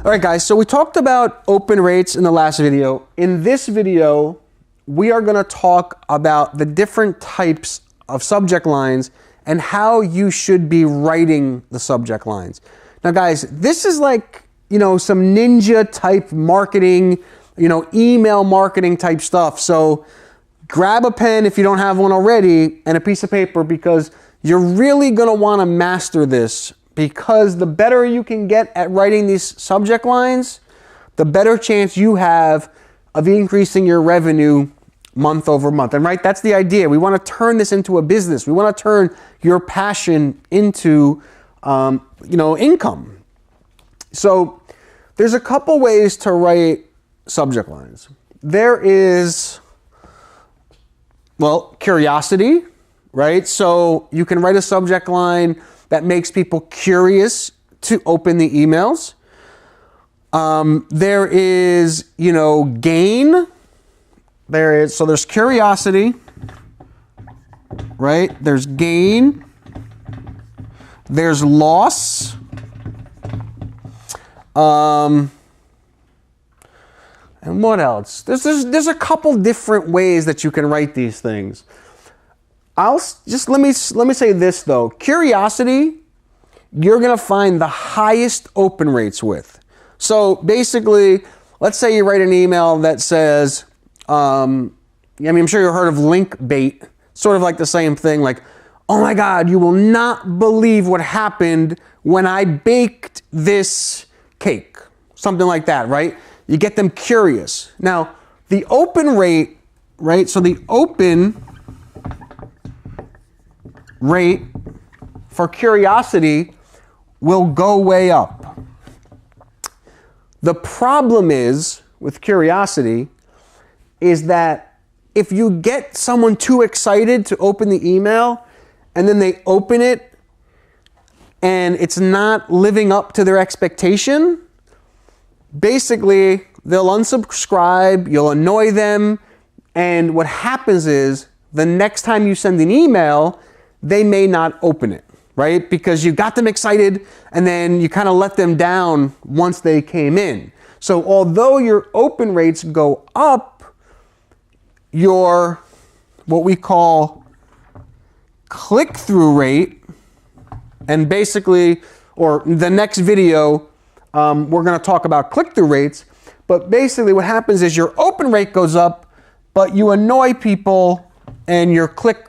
All right, guys, so we talked about open rates in the last video. In this video, we are gonna talk about the different types of subject lines and how you should be writing the subject lines. Now, guys, this is like, some ninja type marketing, email marketing type stuff. So grab a pen if you don't have one already and a piece of paper, because you're really gonna wanna master this, because the better you can get at writing these subject lines, the better chance you have of increasing your revenue month over month. And right, that's the idea. We want to turn this into a business. We want to turn your passion into, income. So there's a couple ways to write subject lines. There is, curiosity, right? So you can write a subject line that makes people curious to open the emails. There is, gain. So there's curiosity, right? There's gain. There's loss. And what else? There's a couple different ways that you can write these things. Let me say this though. Curiosity, you're gonna find the highest open rates with. So basically, let's say you write an email that says, I'm sure you've heard of link bait, sort of like the same thing, like, oh my God, you will not believe what happened when I baked this cake. Something like that, right? You get them curious. Now, the open rate, right? So the open rate for curiosity will go way up. The problem is with curiosity is that if you get someone too excited to open the email and then they open it and it's not living up to their expectation, basically they'll unsubscribe, you'll annoy them, and what happens is the next time you send an email, they may not open it, right? Because you got them excited and then you kind of let them down once they came in. So although your open rates go up, your what we call click-through rate, and basically, or the next video, we're gonna talk about click-through rates, but basically what happens is your open rate goes up, but you annoy people and your click-through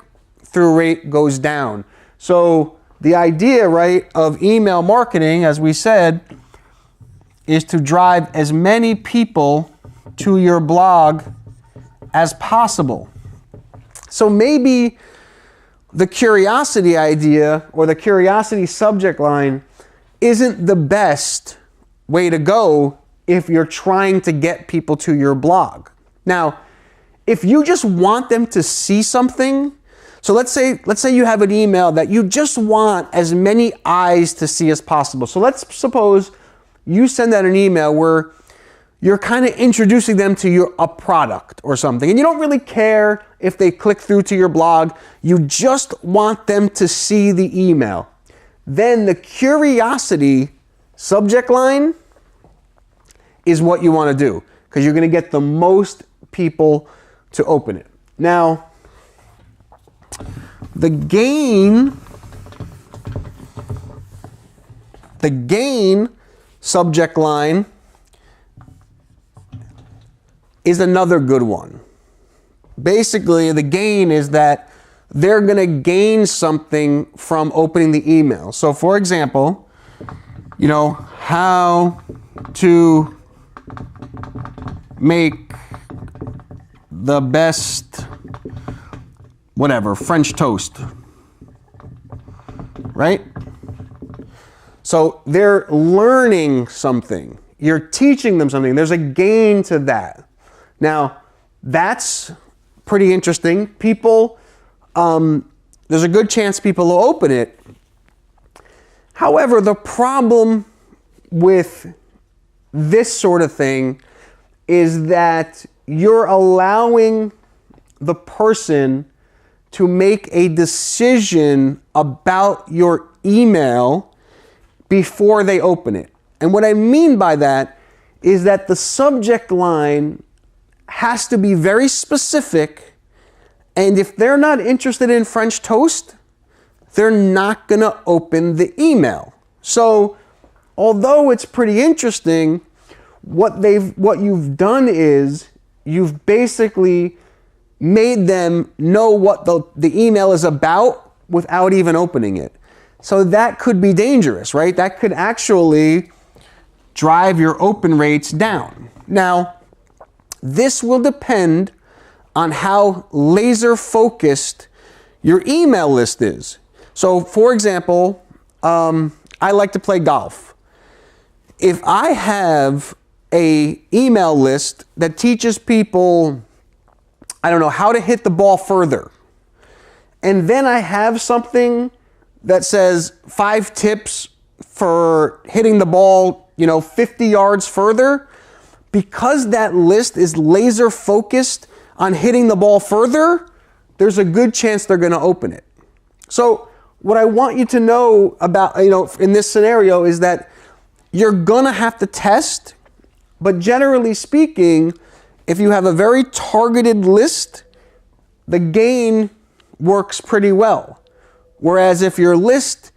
rate goes down. So the idea, right, of email marketing, as we said, is to drive as many people to your blog as possible. So maybe the curiosity idea or the curiosity subject line isn't the best way to go if you're trying to get people to your blog. Now, if you just want them to see something, so let's say you have an email that you just want as many eyes to see as possible. So let's suppose you send out an email where you're kind of introducing them to a product or something, and you don't really care if they click through to your blog. You just want them to see the email. Then the curiosity subject line is what you want to do, because you're going to get the most people to open it. Now, the gain subject line is another good one. Basically, the gain is that they're going to gain something from opening the email. So for example, how to make the best French toast, right? So they're learning something. You're teaching them something. There's a gain to that. Now, that's pretty interesting. People, there's a good chance people will open it. However, the problem with this sort of thing is that you're allowing the person to make a decision about your email before they open it. And what I mean by that is that the subject line has to be very specific, and if they're not interested in French toast, they're not going to open the email. So, although it's pretty interesting, what you've done is you've basically made them know what the email is about without even opening it. So that could be dangerous, right? That could actually drive your open rates down. Now, this will depend on how laser focused your email list is. So, for example, I like to play golf. If I have a email list that teaches people, I don't know, how to hit the ball further, and then I have something that says 5 tips for hitting the ball, 50 yards further, because that list is laser focused on hitting the ball further, there's a good chance they're going to open it. So what I want you to know about, in this scenario is that you're going to have to test, but generally speaking, if you have a very targeted list, the gain works pretty well. Whereas if your list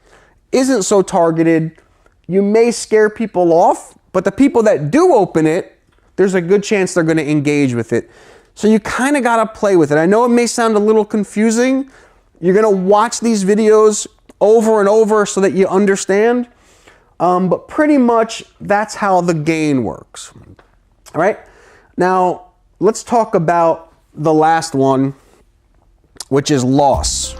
isn't so targeted, you may scare people off, but the people that do open it, there's a good chance they're going to engage with it. So you kind of got to play with it. I know it may sound a little confusing. You're going to watch these videos over and over so that you understand. But pretty much that's how the gain works. All right. Now let's talk about the last one, which is loss.